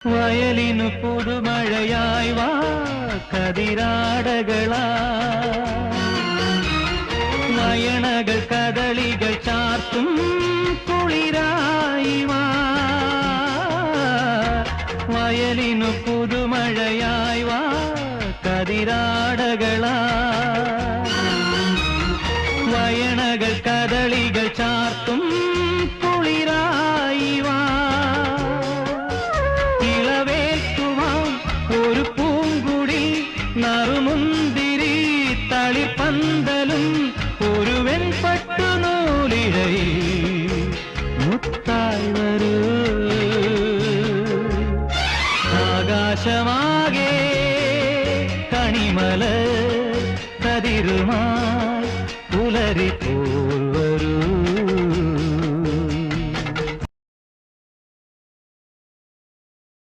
വയലിനു പുതുമഴയായി വാ കതിരാടകളാ നയനകൾ കദളികൾ ചാർത്തും കുളിരായി വാ വയലിനു പുതുമഴയായി വാ കതിരാടകളാ നയനകൾ കദളികൾ ചാർത്തും കുളിരായി വാ ഒരു പൂങ്കുടി നറുമുന്തിരി തളിപ്പന്തലും ഒരു വെൺപട്ടുനൂലിഴയിൽ മുത്തായി വരൂ ആകാശമാകെ കണിമല കതിരുമായി പുലരിപ്പോ